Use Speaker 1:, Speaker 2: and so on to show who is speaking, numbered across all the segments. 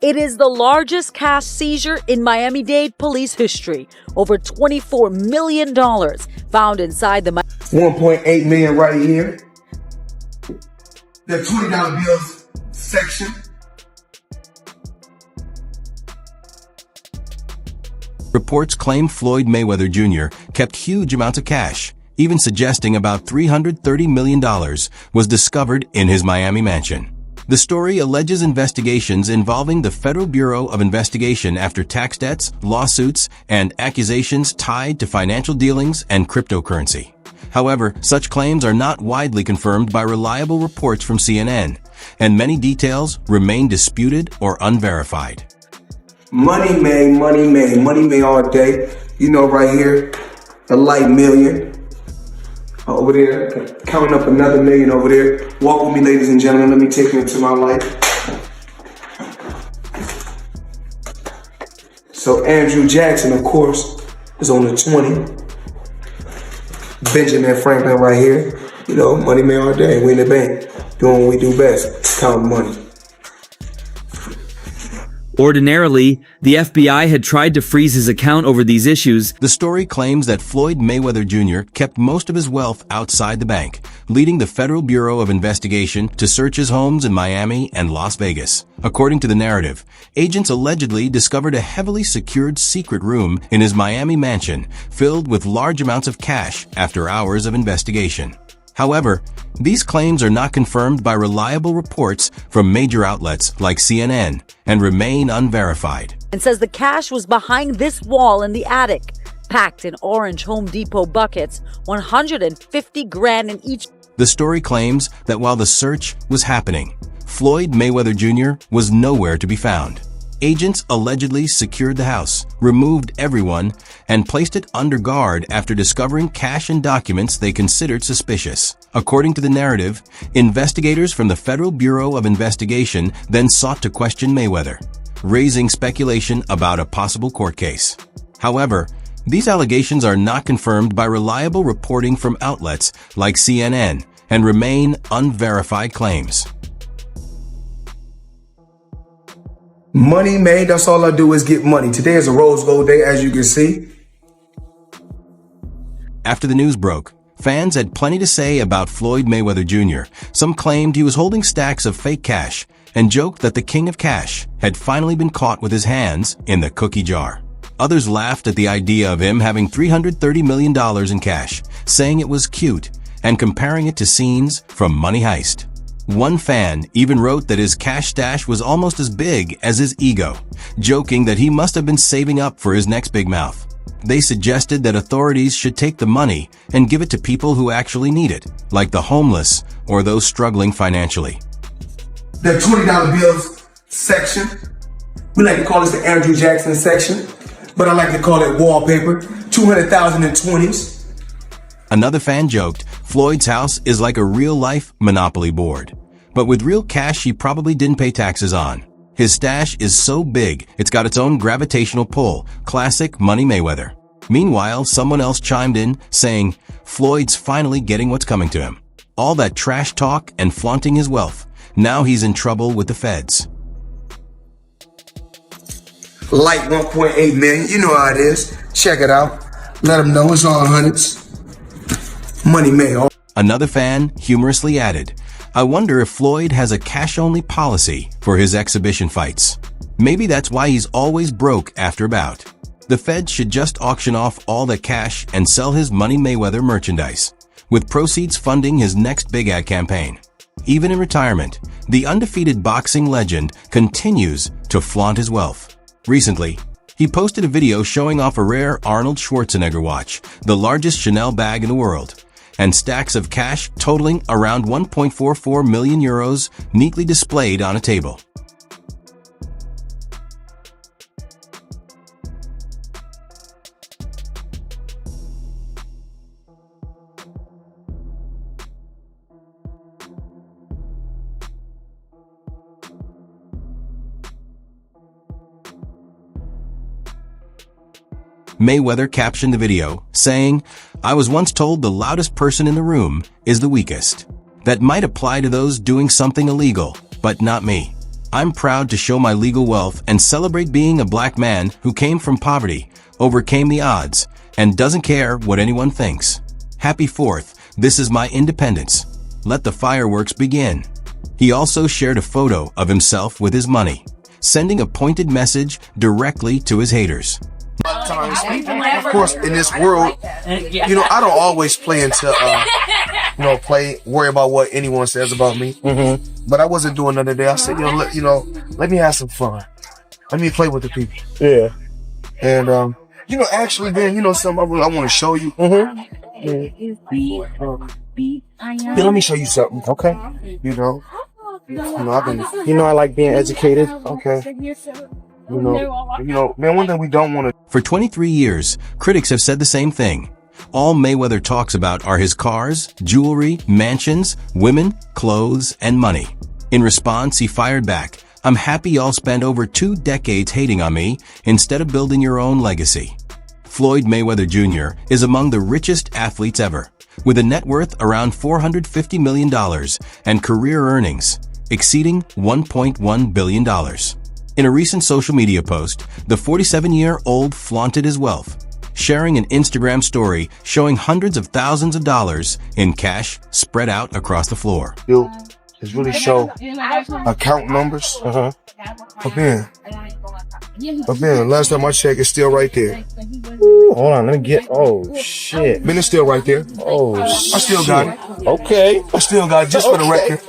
Speaker 1: It is the largest cash seizure in Miami-Dade police history. Over $24 million found inside the
Speaker 2: 1.8 million right here. The $20 bills section.
Speaker 3: Reports claim Floyd Mayweather Jr. kept huge amounts of cash, even suggesting about $330 million was discovered in his Miami mansion. The story alleges investigations involving the Federal Bureau of Investigation after tax debts, lawsuits, and accusations tied to financial dealings and cryptocurrency. However, such claims are not widely confirmed by reliable reports from CNN, and many details remain disputed or unverified.
Speaker 2: Money made all day. You know, right here, a light million. Over there, counting up another million over there. Walk with me, ladies and gentlemen. Let me take you into my life. So Andrew Jackson, of course, is on the 20. Benjamin Franklin right here. You know, money made all day. We in the bank, doing what we do best, counting money.
Speaker 4: Ordinarily, the FBI had tried to freeze his account over these issues.
Speaker 3: The story claims that Floyd Mayweather Jr. kept most of his wealth outside the bank, leading the Federal Bureau of Investigation to search his homes in Miami and Las Vegas. According to the narrative, agents allegedly discovered a heavily secured secret room in his Miami mansion filled with large amounts of cash after hours of investigation. However, these claims are not confirmed by reliable reports from major outlets like CNN and remain unverified.
Speaker 1: and says the cash was behind this wall in the attic, packed in orange Home Depot buckets, 150 grand in each.
Speaker 3: The story claims that while the search was happening, Floyd Mayweather Jr. was nowhere to be found. Agents allegedly secured the house, removed everyone, and placed it under guard after discovering cash and documents they considered suspicious. According to the narrative, investigators from the Federal Bureau of Investigation then sought to question Mayweather, raising speculation about a possible court case. However, these allegations are not confirmed by reliable reporting from outlets like CNN and remain unverified claims.
Speaker 2: Money made, that's all I do is get money. Today is a rose gold day, as you can see.
Speaker 3: After the news broke, fans had plenty to say about Floyd Mayweather Jr. Some claimed he was holding stacks of fake cash and joked that the king of cash had finally been caught with his hands in the cookie jar. Others laughed at the idea of him having $330 million in cash, saying it was cute and comparing it to scenes from Money Heist. One fan even wrote that his cash stash was almost as big as his ego, joking that he must have been saving up for his next big mouth. They suggested that authorities should take the money and give it to people who actually need it, like the homeless or those struggling financially.
Speaker 2: The $20 bills section. We like to call this the Andrew Jackson section, but I like to call it wallpaper. 200,000 in 20s.
Speaker 3: Another fan joked, Floyd's house is like a real-life Monopoly board. But with real cash he probably didn't pay taxes on. His stash is so big, it's got its own gravitational pull, classic Money Mayweather. Meanwhile, someone else chimed in, saying, Floyd's finally getting what's coming to him. All that trash talk and flaunting his wealth. Now he's in trouble with the feds.
Speaker 2: Like 1.8 million, you know how it is. Check it out. Let them know it's all hundreds. Money made.
Speaker 3: Another fan humorously added, I wonder if Floyd has a cash-only policy for his exhibition fights. Maybe that's why he's always broke after a bout. The feds should just auction off all the cash and sell his Money Mayweather merchandise, with proceeds funding his next big ad campaign. Even in retirement, the undefeated boxing legend continues to flaunt his wealth. Recently, he posted a video showing off a rare Arnold Schwarzenegger watch, the largest Chanel bag in the world, and stacks of cash totaling around 1.44 million euros neatly displayed on a table. Mayweather captioned the video, saying, I was once told the loudest person in the room is the weakest. That might apply to those doing something illegal, but not me. I'm proud to show my legal wealth and celebrate being a black man who came from poverty, overcame the odds, and doesn't care what anyone thinks. Happy 4th, this is my independence. Let the fireworks begin. He also shared a photo of himself with his money, sending a pointed message directly to his haters.
Speaker 2: Of course, in this world, I don't always play into, worry about what anyone says about me. But I wasn't doing none of that. I said, let me have some fun. Let me play with the people.
Speaker 5: Yeah.
Speaker 2: And, actually, then, something I want to show you. Here, let me show you something.
Speaker 5: Okay.
Speaker 2: I've been,
Speaker 5: I like being educated.
Speaker 2: okay. Man, one thing we don't want to.
Speaker 3: For 23 years, critics have said the same thing. All Mayweather talks about are his cars, jewelry, mansions, women, clothes, and money. In response, he fired back, "I'm happy y'all spent over 2 decades hating on me instead of building your own legacy." Floyd Mayweather Jr. is among the richest athletes ever, with a net worth around $450 million and career earnings exceeding $1.1 billion. In a recent social media post, the 47-year-old flaunted his wealth, sharing an Instagram story showing hundreds of thousands of dollars in cash spread out across the floor.
Speaker 2: Is really show account numbers. But man, last time I checked, it's still right there.
Speaker 5: Ooh, hold on, let me get. Oh shit.
Speaker 2: Man, it's still right there.
Speaker 5: Oh
Speaker 2: I still got it.
Speaker 5: Okay.
Speaker 2: I still got it just for the record.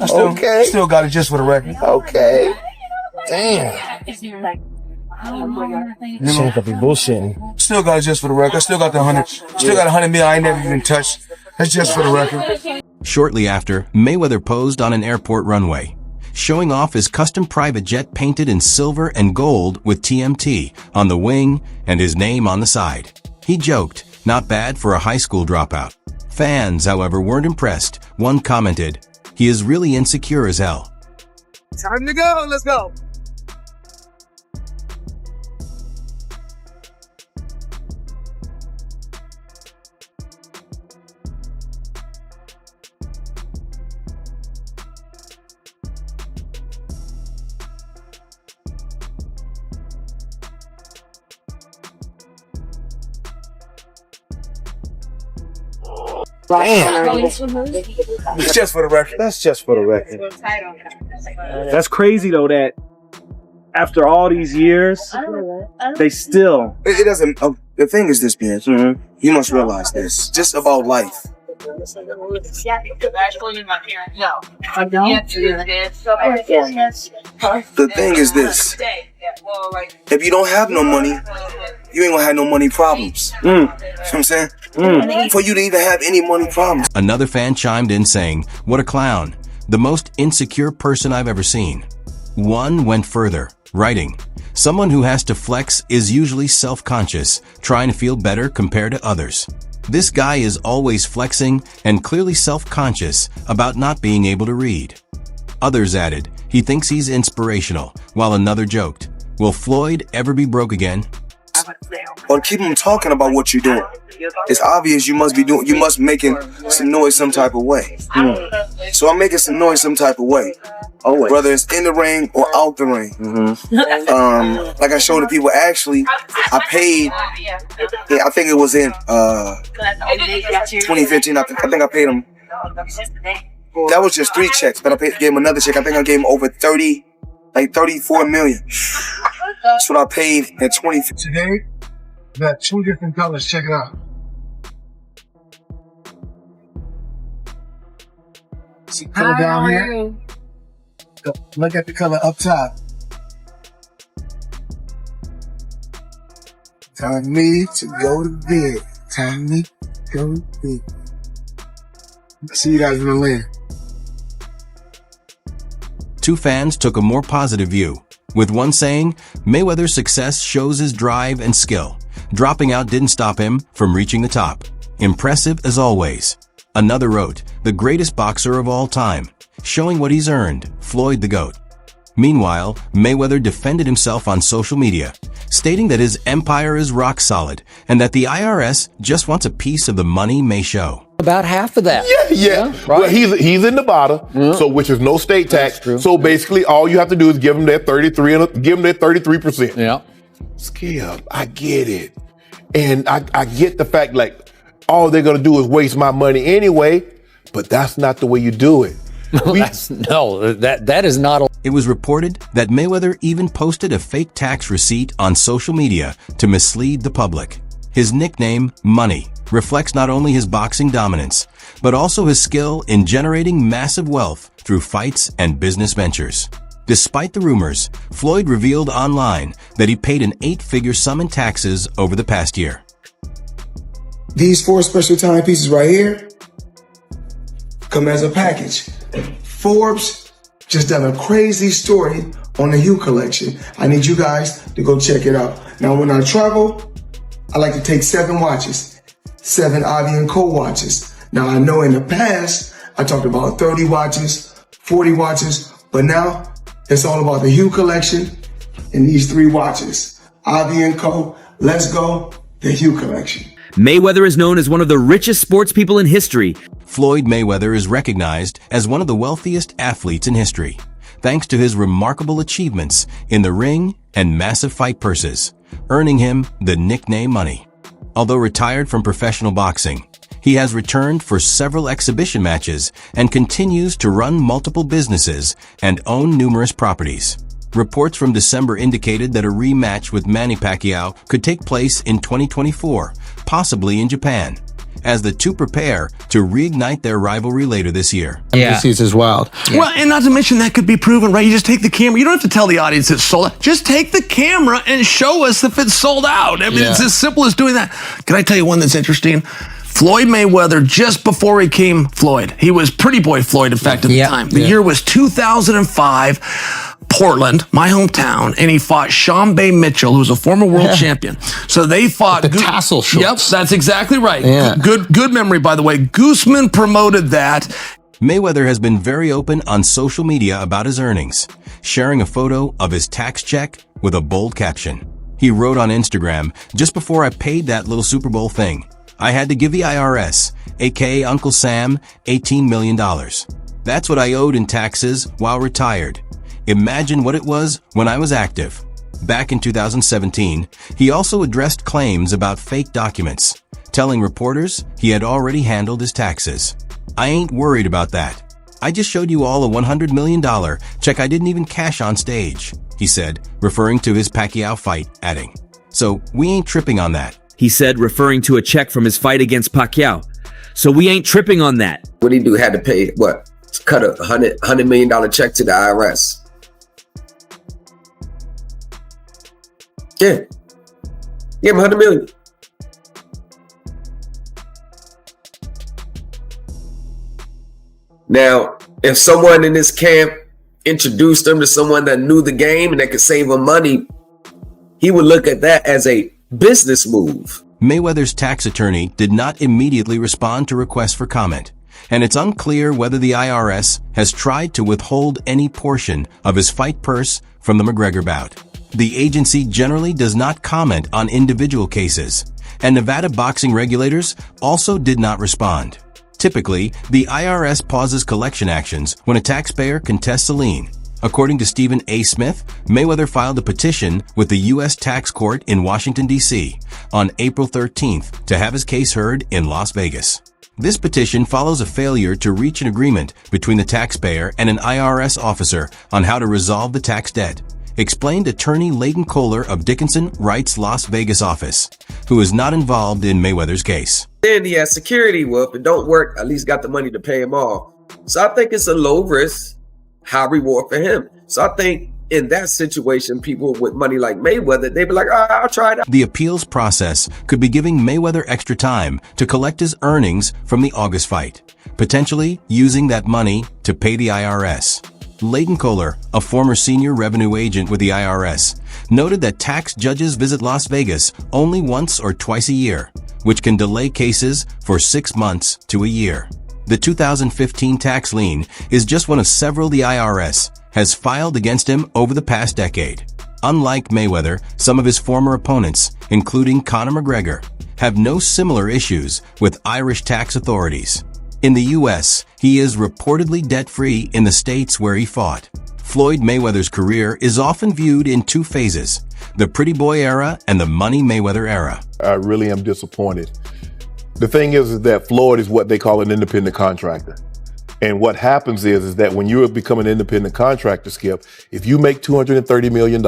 Speaker 2: I still got it just for the record.
Speaker 5: Okay. Damn. She ain't gonna be bullshitting.
Speaker 2: Still got it just for the record. I still got the 100. Still got 100 mil I ain't never even touched. That's just for the record.
Speaker 3: Shortly after, Mayweather posed on an airport runway, showing off his custom private jet painted in silver and gold with TMT on the wing and his name on the side. He joked, "Not bad for a high school dropout." Fans, however, weren't impressed. One commented, "He is really insecure as hell."
Speaker 2: Time to go. Let's go.
Speaker 5: Damn.
Speaker 2: It's just for the record.
Speaker 5: That's just for the record.
Speaker 6: That's crazy though that after all these years, they still.
Speaker 2: It doesn't. The thing is this, man. You must realize this. Just about life. The thing is this. If you don't have no money, you ain't gonna have no money problems. You know what I'm saying? For you to even have any money problems.
Speaker 3: Another fan chimed in saying, "What a clown. The most insecure person I've ever seen." One went further, writing, "Someone who has to flex is usually self-conscious, trying to feel better compared to others. This guy is always flexing and clearly self-conscious about not being able to read." Others added, "He thinks he's inspirational," while another joked, "Will Floyd ever be broke again?"
Speaker 2: Or keep them talking about what you're doing. It's obvious you must making some noise some type of way. So I'm making some noise some type of way. Whether it's in the ring or out the ring. Like I showed the people, actually, I paid, I think it was in 2015, I think I paid him. That was just 3 checks, but gave him another check. I think I gave him over 34 million. That's what I paid in 2015. Today, we got 2 different colors. Check it out. See the color down here? Look at the color up top. Time me to go to bed. Time me to go to bed. See you guys in the land.
Speaker 3: 2 fans took a more positive view, with one saying, "Mayweather's success shows his drive and skill. Dropping out didn't stop him from reaching the top. Impressive as always." Another wrote, "The greatest boxer of all time, showing what he's earned, Floyd the GOAT." Meanwhile, Mayweather defended himself on social media, stating that his empire is rock solid and that the IRS just wants a piece of the money May show.
Speaker 7: about half of that.
Speaker 5: Yeah.
Speaker 7: Right?
Speaker 5: Well, he's in Nevada, so which is no state tax. So basically, all you have to do is give him that 33%.
Speaker 7: Yeah.
Speaker 5: Skip, I get it, and I get the fact like all they're gonna do is waste my money anyway. But that's not the way you do it.
Speaker 7: That is not.
Speaker 3: It was reported that Mayweather even posted a fake tax receipt on social media to mislead the public. His nickname, Money, reflects not only his boxing dominance, but also his skill in generating massive wealth through fights and business ventures. Despite the rumors, Floyd revealed online that he paid an 8-figure sum in taxes over the past year.
Speaker 2: These 4 special timepieces right here come as a package. Forbes just done a crazy story on the Hue collection. I need you guys to go check it out. Now, when I travel, I like to take 7 watches, 7 Ivy & Co watches. Now, I know in the past, I talked about 30 watches, 40 watches, but now it's all about the Hue collection and these 3 watches. Ivy & Co, let's go, the Hue collection.
Speaker 4: Mayweather is known as one of the richest sports people in history.
Speaker 3: Floyd Mayweather is recognized as one of the wealthiest athletes in history, thanks to his remarkable achievements in the ring and massive fight purses, earning him the nickname Money. Although retired from professional boxing, he has returned for several exhibition matches and continues to run multiple businesses and own numerous properties. Reports from December indicated that a rematch with Manny Pacquiao could take place in 2024, possibly in Japan, as the two prepare to reignite their rivalry later this year.
Speaker 7: Yeah.
Speaker 8: This is wild.
Speaker 9: Yeah. Well, and not to mention that could be proven, right? You just take the camera. You don't have to tell the audience it's sold out. Just take the camera and show us if it's sold out. I mean, it's as simple as doing that. Can I tell you one that's interesting? Floyd Mayweather, just before he came Floyd, he was Pretty Boy Floyd, in fact, at the time. The year was 2005. Portland, my hometown, and he fought Sean Bay Mitchell, who was a former world champion. So they fought
Speaker 8: the tassel shorts.
Speaker 9: Yep, that's exactly right.
Speaker 8: Yeah.
Speaker 9: Good memory, by the way. Gooseman promoted that.
Speaker 3: Mayweather has been very open on social media about his earnings, sharing a photo of his tax check with a bold caption. He wrote on Instagram, "Just before I paid that little Super Bowl thing, I had to give the IRS, aka Uncle Sam, $18 million. That's what I owed in taxes while retired. Imagine what it was when I was active." Back in 2017, he also addressed claims about fake documents, telling reporters he had already handled his taxes. "I ain't worried about that. I just showed you all a $100 million check I didn't even cash on stage," he said, referring to his Pacquiao fight, adding, "So we ain't tripping on that."
Speaker 4: He said, referring to a check from his fight against Pacquiao. "So we ain't tripping on that."
Speaker 10: What he do had to pay, what? Cut a $100 million check to the IRS. Yeah. Give him $100 million. Now, if someone in this camp introduced him to someone that knew the game and that could save him money, he would look at that as a business move.
Speaker 3: Mayweather's tax attorney did not immediately respond to requests for comment, and it's unclear whether the IRS has tried to withhold any portion of his fight purse from the McGregor bout. The agency generally does not comment on individual cases, and Nevada boxing regulators also did not respond. Typically, the IRS pauses collection actions when a taxpayer contests a lien. According to Stephen A. Smith, Mayweather filed a petition with the U.S. Tax Court in Washington, D.C. on April 13th to have his case heard in Las Vegas. This petition follows a failure to reach an agreement between the taxpayer and an IRS officer on how to resolve the tax debt, explained attorney Leighton Kohler of Dickinson Wright's Las Vegas office, who is not involved in Mayweather's case.
Speaker 10: Then he has security. Well, if it don't work, at least got the money to pay him off. So I think it's a low risk, high reward for him. So I think in that situation, people with money like Mayweather, they'd be like, all right, I'll try it out.
Speaker 3: The appeals process could be giving Mayweather extra time to collect his earnings from the August fight, potentially using that money to pay the IRS. Leighton Kohler, a former senior revenue agent with the IRS, noted that tax judges visit Las Vegas only once or twice a year, which can delay cases for 6 months to a year. The 2015 tax lien is just one of several the IRS has filed against him over the past decade. Unlike Mayweather, some of his former opponents, including Conor McGregor, have no similar issues with Irish tax authorities. In the U.S., he is reportedly debt-free in the states where he fought. Floyd Mayweather's career is often viewed in two phases, the Pretty Boy era and the Money Mayweather era.
Speaker 5: I really am disappointed. The thing is that Floyd is what they call an independent contractor. And what happens is that when you become an independent contractor, Skip, if you make $230 million,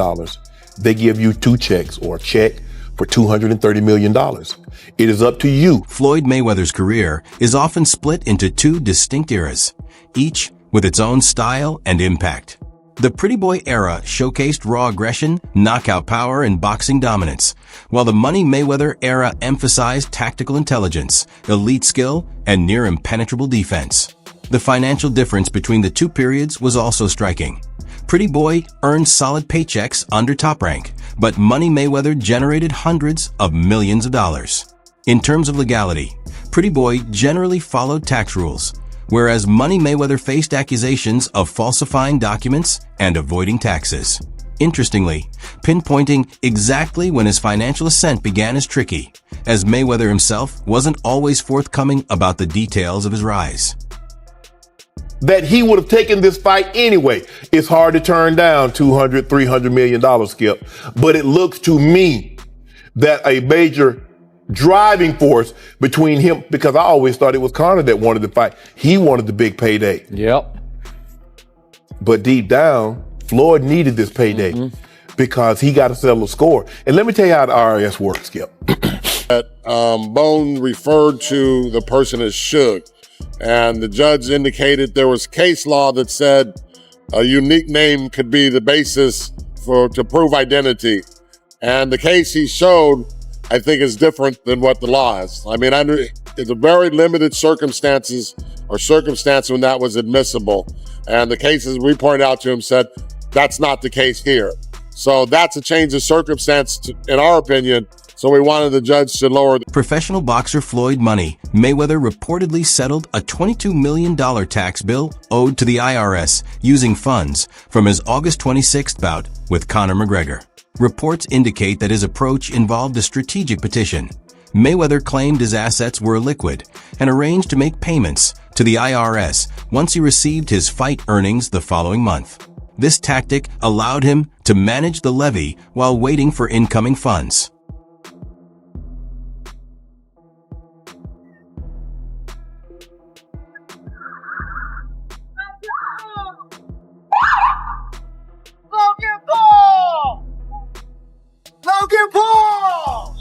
Speaker 5: they give you two checks or a check for $230 million. It is up to you.
Speaker 3: Floyd Mayweather's career is often split into two distinct eras, each with its own style and impact. The Pretty Boy era showcased raw aggression, knockout power, and boxing dominance, while the Money Mayweather era emphasized tactical intelligence, elite skill, and near impenetrable defense. The financial difference between the two periods was also striking. Pretty Boy earned solid paychecks under Top Rank, but Money Mayweather generated hundreds of millions of dollars. In terms of legality, Pretty Boy generally followed tax rules, whereas Money Mayweather faced accusations of falsifying documents and avoiding taxes. Interestingly, pinpointing exactly when his financial ascent began is tricky, as Mayweather himself wasn't always forthcoming about the details of his rise.
Speaker 5: That he would have taken this fight anyway. It's hard to turn down $200, $300 million, Skip. But it looks to me that a major driving force between him, because I always thought it was Conor that wanted the fight. He wanted the big payday.
Speaker 7: Yep.
Speaker 5: But deep down, Floyd needed this payday because he got to settle the score. And let me tell you how the IRS works, Skip.
Speaker 8: Bone referred to the person as Suge. And the judge indicated there was case law that said a unique name could be the basis to prove identity. And the case he showed, I think, is different than what the law is. I mean, it's a very limited circumstance when that was admissible. And the cases we pointed out to him said that's not the case here. So that's a change of circumstance, in our opinion. So we wanted the judge to lower.
Speaker 3: Professional boxer Floyd Money Mayweather reportedly settled a $22 million tax bill owed to the IRS using funds from his August 26th bout with Conor McGregor. Reports indicate that his approach involved a strategic petition. Mayweather claimed his assets were liquid and arranged to make payments to the IRS once he received his fight earnings the following month. This tactic allowed him to manage the levy while waiting for incoming funds.
Speaker 2: Logan Paul!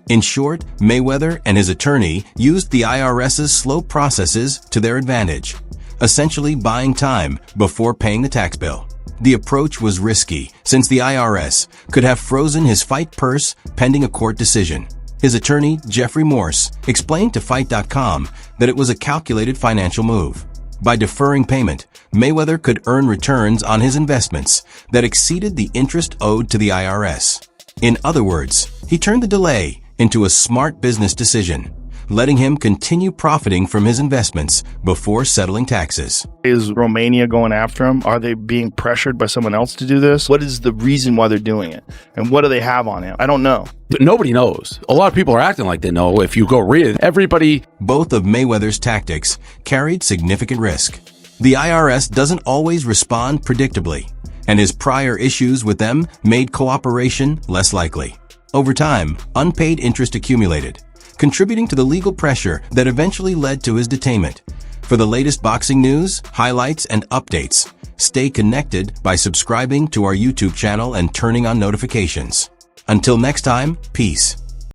Speaker 3: In short, Mayweather and his attorney used the IRS's slow processes to their advantage, essentially buying time before paying the tax bill. The approach was risky, since the IRS could have frozen his fight purse pending a court decision. His attorney, Jeffrey Morse, explained to Fight.com that it was a calculated financial move. By deferring payment, Mayweather could earn returns on his investments that exceeded the interest owed to the IRS. In other words, he turned the delay into a smart business decision, letting him continue profiting from his investments before settling taxes.
Speaker 6: Is Romania going after him? Are they being pressured by someone else to do this? What is the reason why they're doing it? And what do they have on him? I don't know.
Speaker 11: Nobody knows. A lot of people are acting like they know. If you go read it, everybody...
Speaker 3: Both of Mayweather's tactics carried significant risk. The IRS doesn't always respond predictably, and his prior issues with them made cooperation less likely. Over time, unpaid interest accumulated, contributing to the legal pressure that eventually led to his detainment. For the latest boxing news, highlights, and updates, stay connected by subscribing to our YouTube channel and turning on notifications. Until next time, peace.